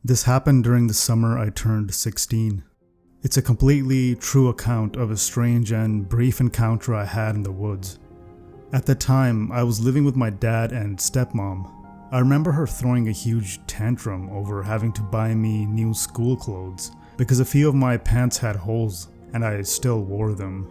This happened during the summer I turned 16. It's a completely true account of a strange and brief encounter I had in the woods. At the time, I was living with my dad and stepmom. I remember her throwing a huge tantrum over having to buy me new school clothes because a few of my pants had holes and I still wore them.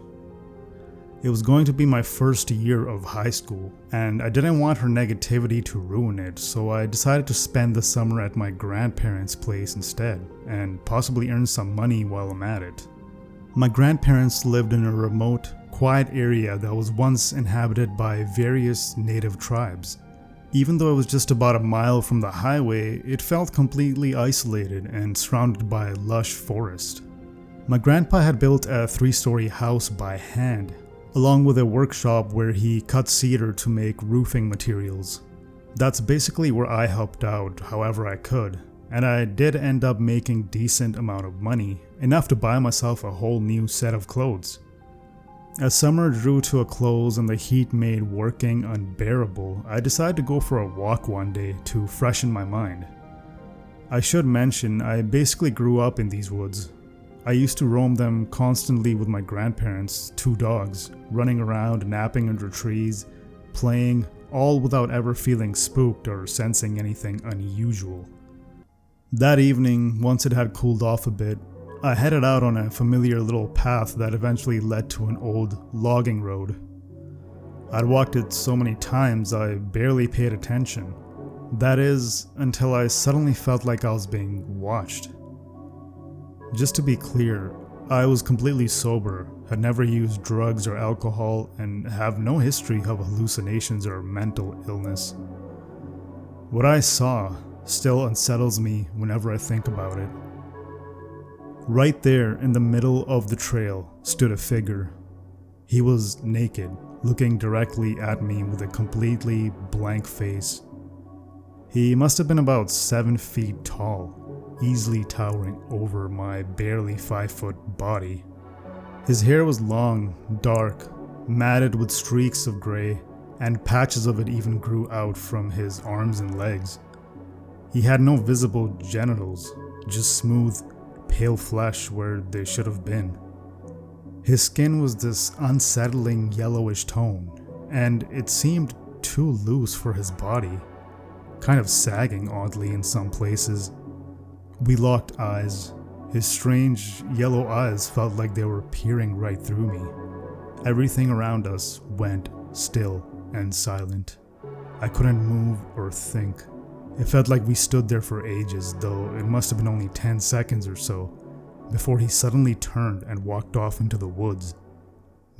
It was going to be my first year of high school, and I didn't want her negativity to ruin it, so I decided to spend the summer at my grandparents' place instead, and possibly earn some money while I'm at it. My grandparents lived in a remote, quiet area that was once inhabited by various native tribes. Even though it was just about a mile from the highway, it felt completely isolated and surrounded by lush forest. My grandpa had built a 3-story house by hand, along with a workshop where he cut cedar to make roofing materials. That's basically where I helped out however I could, and I did end up making decent amount of money, enough to buy myself a whole new set of clothes. As summer drew to a close and the heat made working unbearable, I decided to go for a walk one day to freshen my mind. I should mention, I basically grew up in these woods. I used to roam them constantly with my grandparents' 2 dogs, running around, napping under trees, playing, all without ever feeling spooked or sensing anything unusual. That evening, once it had cooled off a bit, I headed out on a familiar little path that eventually led to an old logging road. I'd walked it so many times I barely paid attention. That is, until I suddenly felt like I was being watched. Just to be clear, I was completely sober, had never used drugs or alcohol, and have no history of hallucinations or mental illness. What I saw still unsettles me whenever I think about it. Right there in the middle of the trail stood a figure. He was naked, looking directly at me with a completely blank face. He must have been about 7 feet tall, easily towering over my barely 5-foot body. His hair was long, dark, matted with streaks of gray, and patches of it even grew out from his arms and legs. He had no visible genitals, just smooth, pale flesh where they should have been. His skin was this unsettling yellowish tone, and it seemed too loose for his body, kind of sagging oddly in some places. We locked eyes. His strange yellow eyes felt like they were peering right through me. Everything around us went still and silent. I couldn't move or think. It felt like we stood there for ages, though it must have been only 10 seconds or so, before he suddenly turned and walked off into the woods.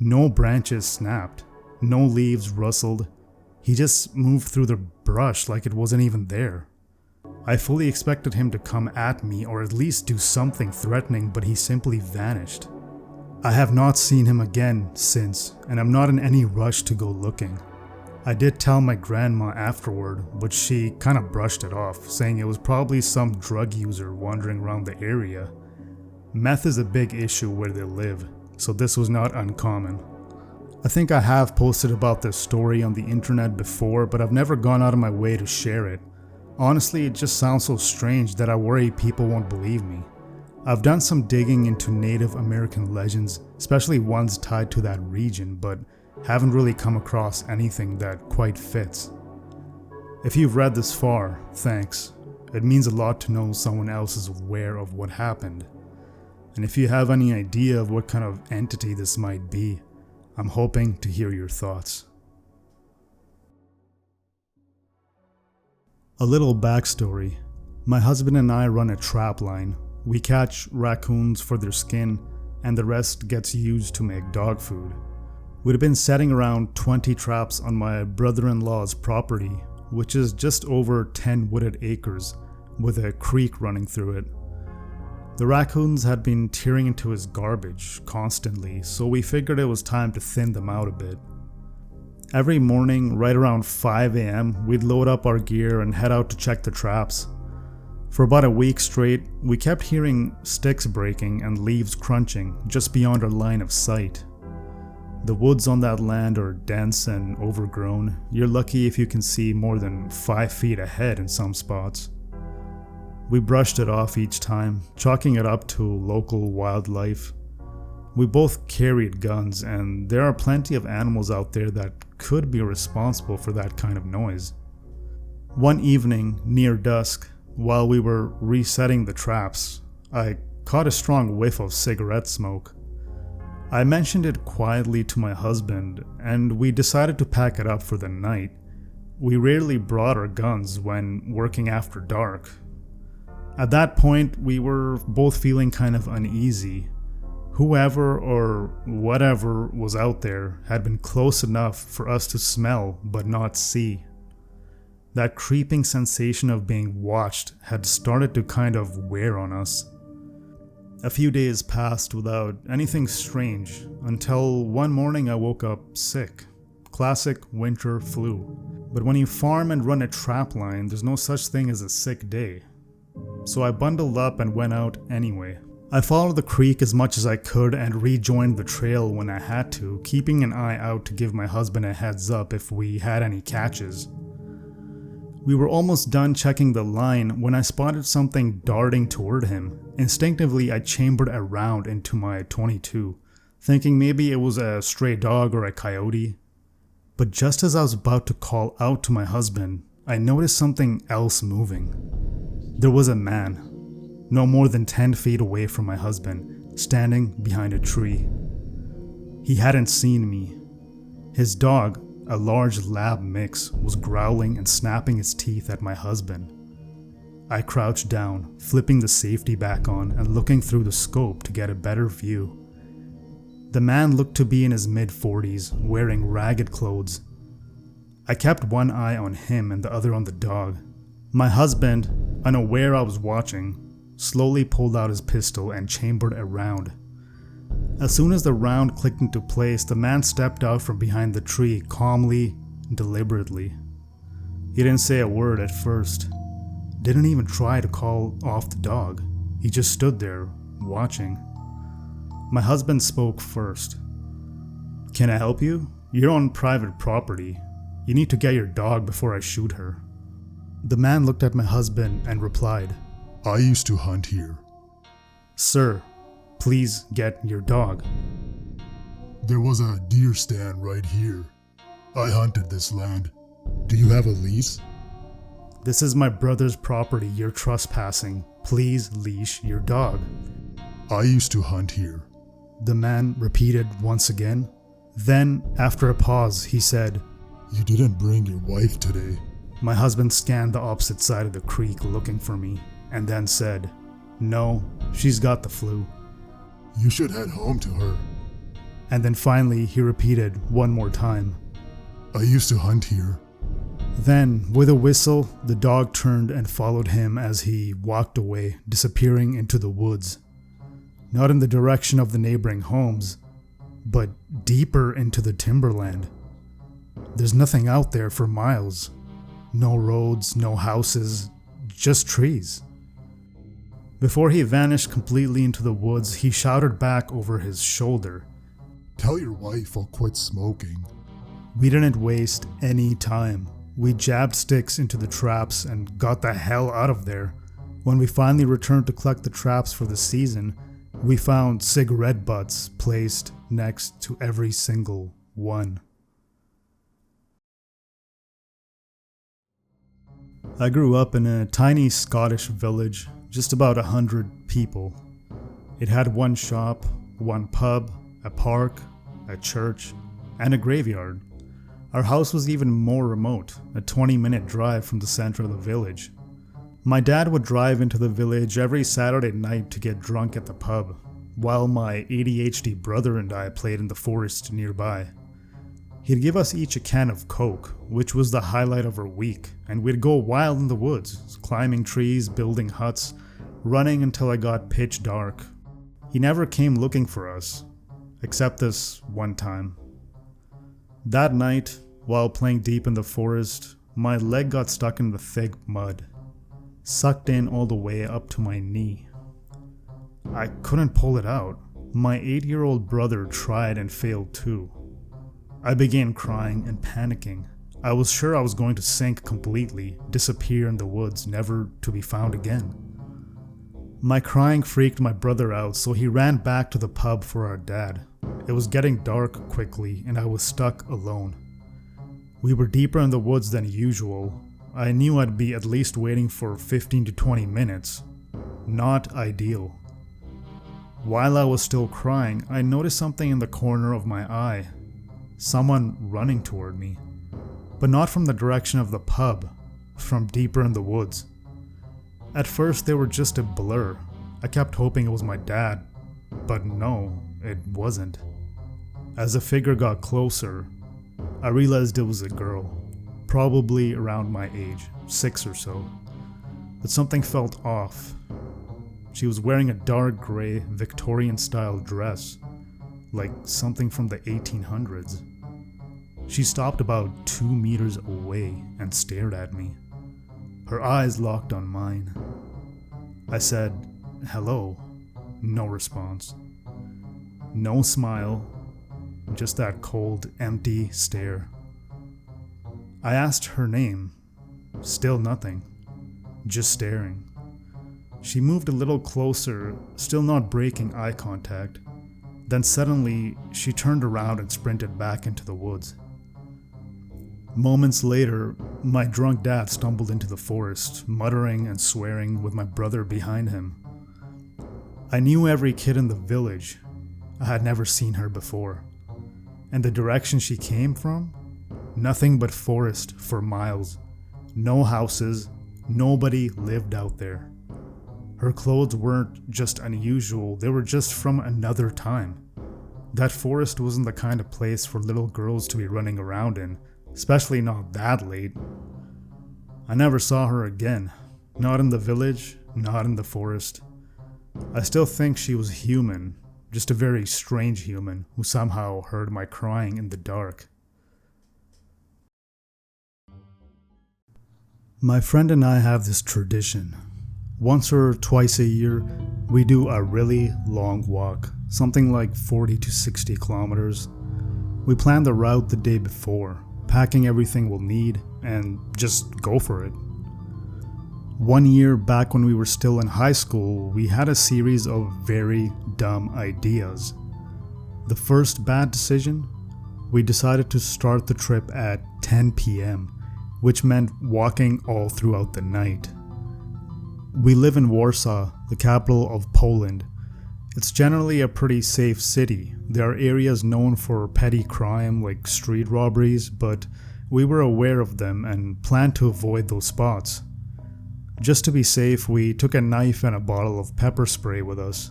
No branches snapped, no leaves rustled. He just moved through the brush like it wasn't even there. I fully expected him to come at me or at least do something threatening, but he simply vanished. I have not seen him again since, and I'm not in any rush to go looking. I did tell my grandma afterward, but she kind of brushed it off, saying it was probably some drug user wandering around the area. Meth is a big issue where they live, so this was not uncommon. I think I have posted about this story on the internet before, but I've never gone out of my way to share it. Honestly, it just sounds so strange that I worry people won't believe me. I've done some digging into Native American legends, especially ones tied to that region, but haven't really come across anything that quite fits. If you've read this far, thanks. It means a lot to know someone else is aware of what happened. And if you have any idea of what kind of entity this might be, I'm hoping to hear your thoughts. A little backstory. My husband and I run a trap line. We catch raccoons for their skin, and the rest gets used to make dog food. We'd been setting around 20 traps on my brother-in-law's property, which is just over 10 wooded acres, with a creek running through it. The raccoons had been tearing into his garbage constantly, so we figured it was time to thin them out a bit. Every morning, right around 5 a.m., we'd load up our gear and head out to check the traps. For about a week straight, we kept hearing sticks breaking and leaves crunching just beyond our line of sight. The woods on that land are dense and overgrown. You're lucky if you can see more than 5 feet ahead in some spots. We brushed it off each time, chalking it up to local wildlife. We both carried guns, and there are plenty of animals out there that could be responsible for that kind of noise. One evening, near dusk, while we were resetting the traps, I caught a strong whiff of cigarette smoke. I mentioned it quietly to my husband, and we decided to pack it up for the night. We rarely brought our guns when working after dark. At that point, we were both feeling kind of uneasy. Whoever or whatever was out there had been close enough for us to smell but not see. That creeping sensation of being watched had started to kind of wear on us. A few days passed without anything strange until one morning I woke up sick. Classic winter flu. But when you farm and run a trap line, there's no such thing as a sick day. So I bundled up and went out anyway. I followed the creek as much as I could and rejoined the trail when I had to, keeping an eye out to give my husband a heads up if we had any catches. We were almost done checking the line when I spotted something darting toward him. Instinctively, I chambered a round into my .22, thinking maybe it was a stray dog or a coyote. But just as I was about to call out to my husband, I noticed something else moving. There was a man, no more than 10 feet away from my husband, standing behind a tree. He hadn't seen me. His dog, a large lab mix, was growling and snapping its teeth at my husband. I crouched down, flipping the safety back on and looking through the scope to get a better view. The man looked to be in his mid-40s, wearing ragged clothes. I kept one eye on him and the other on the dog. My husband, unaware I was watching, slowly pulled out his pistol and chambered a round. As soon as the round clicked into place, the man stepped out from behind the tree calmly and deliberately. He didn't say a word at first. Didn't even try to call off the dog. He just stood there, watching. My husband spoke first. "Can I help you? You're on private property. You need to get your dog before I shoot her." The man looked at my husband and replied, "I used to hunt here." "Sir, please get your dog." "There was a deer stand right here. I hunted this land. Do you have a lease?" "This is my brother's property. You're trespassing. Please leash your dog." "I used to hunt here." The man repeated once again. Then, after a pause, he said, "You didn't bring your wife today." My husband scanned the opposite side of the creek looking for me, and then said, "No, she's got the flu." "You should head home to her." And then finally he repeated one more time, "I used to hunt here." Then, with a whistle, the dog turned and followed him as he walked away, disappearing into the woods. Not in the direction of the neighboring homes, but deeper into the timberland. There's nothing out there for miles. No roads, no houses, just trees. Before he vanished completely into the woods, he shouted back over his shoulder, "Tell your wife I'll quit smoking." We didn't waste any time. We jabbed sticks into the traps and got the hell out of there. When we finally returned to collect the traps for the season, we found cigarette butts placed next to every single one. I grew up in a tiny Scottish village, just about 100 people. It had one shop, one pub, a park, a church, and a graveyard. Our house was even more remote, a 20-minute drive from the center of the village. My dad would drive into the village every Saturday night to get drunk at the pub, while my ADHD brother and I played in the forest nearby. He'd give us each a can of Coke, which was the highlight of our week, and we'd go wild in the woods, climbing trees, building huts, running until it got pitch dark. He never came looking for us, except this one time. That night, while playing deep in the forest, my leg got stuck in the thick mud, sucked in all the way up to my knee. I couldn't pull it out. My 8-year-old brother tried and failed too. I began crying and panicking. I was sure I was going to sink completely, disappear in the woods, never to be found again. My crying freaked my brother out, so he ran back to the pub for our dad. It was getting dark quickly, and I was stuck alone. We were deeper in the woods than usual. I knew I'd be at least waiting for 15 to 20 minutes. Not ideal. While I was still crying, I noticed something in the corner of my eye. Someone running toward me. But not from the direction of the pub, from deeper in the woods. At first they were just a blur. I kept hoping it was my dad, but no, it wasn't. As the figure got closer, I realized it was a girl, probably around my age, 6 or so. But something felt off. She was wearing a dark gray Victorian-style dress, like something from the 1800s. She stopped about 2 meters away and stared at me. Her eyes locked on mine. I said, "Hello." No response. No smile, just that cold, empty stare. I asked her name. Still nothing. Just staring. She moved a little closer, still not breaking eye contact. Then suddenly, she turned around and sprinted back into the woods. Moments later, my drunk dad stumbled into the forest, muttering and swearing with my brother behind him. I knew every kid in the village. I had never seen her before. And the direction she came from? Nothing but forest for miles. No houses, nobody lived out there. Her clothes weren't just unusual, they were just from another time. That forest wasn't the kind of place for little girls to be running around in. Especially not that late. I never saw her again. Not in the village, not in the forest. I still think she was human, just a very strange human who somehow heard my crying in the dark. My friend and I have this tradition. Once or twice a year, we do a really long walk, something like 40 to 60 kilometers. We plan the route the day before, packing everything we'll need, and just go for it. One year back when we were still in high school, we had a series of very dumb ideas. The first bad decision? We decided to start the trip at 10 p.m., which meant walking all throughout the night. We live in Warsaw, the capital of Poland. It's generally a pretty safe city. There are areas known for petty crime like street robberies, but we were aware of them and planned to avoid those spots. Just to be safe, we took a knife and a bottle of pepper spray with us.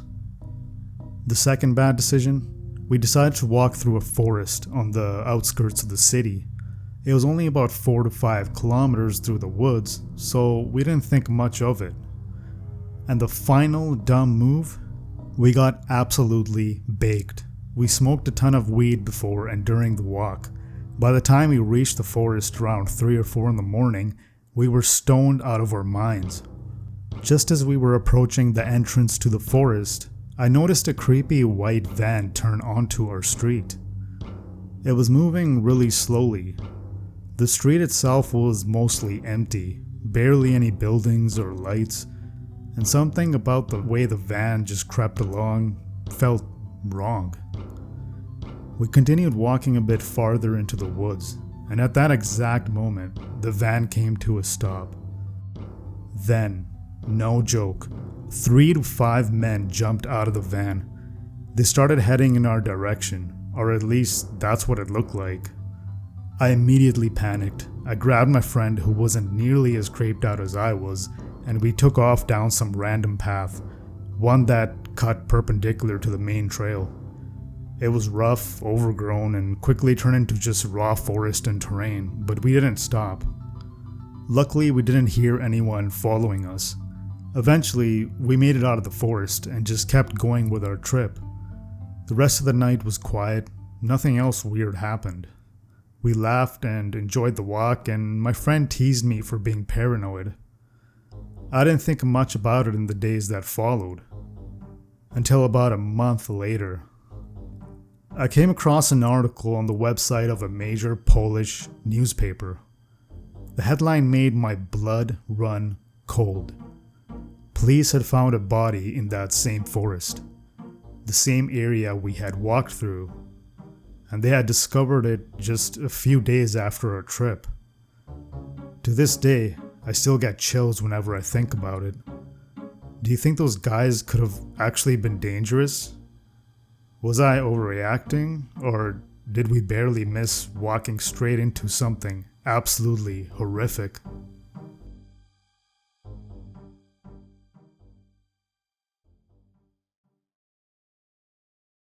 The second bad decision? We decided to walk through a forest on the outskirts of the city. It was only about 4 to 5 kilometers through the woods, so we didn't think much of it. And the final dumb move? We got absolutely baked. We smoked a ton of weed before and during the walk. By the time we reached the forest around 3 or 4 in the morning, we were stoned out of our minds. Just as we were approaching the entrance to the forest, I noticed a creepy white van turn onto our street. It was moving really slowly. The street itself was mostly empty, barely any buildings or lights, and something about the way the van just crept along felt wrong. We continued walking a bit farther into the woods, and at that exact moment, the van came to a stop. Then, no joke, 3 to 5 men jumped out of the van. They started heading in our direction, or at least that's what it looked like. I immediately panicked. I grabbed my friend who wasn't nearly as creeped out as I was, and we took off down some random path, one that cut perpendicular to the main trail. It was rough, overgrown, and quickly turned into just raw forest and terrain, but we didn't stop. Luckily, we didn't hear anyone following us. Eventually, we made it out of the forest and just kept going with our trip. The rest of the night was quiet, nothing else weird happened. We laughed and enjoyed the walk, and my friend teased me for being paranoid. I didn't think much about it in the days that followed, until about a month later. I came across an article on the website of a major Polish newspaper. The headline made my blood run cold. police had found a body in that same forest, the same area we had walked through, and they had discovered it just a few days after our trip. To this day, I still get chills whenever I think about it. Do you think those guys could have actually been dangerous? Was I overreacting, or did we barely miss walking straight into something absolutely horrific?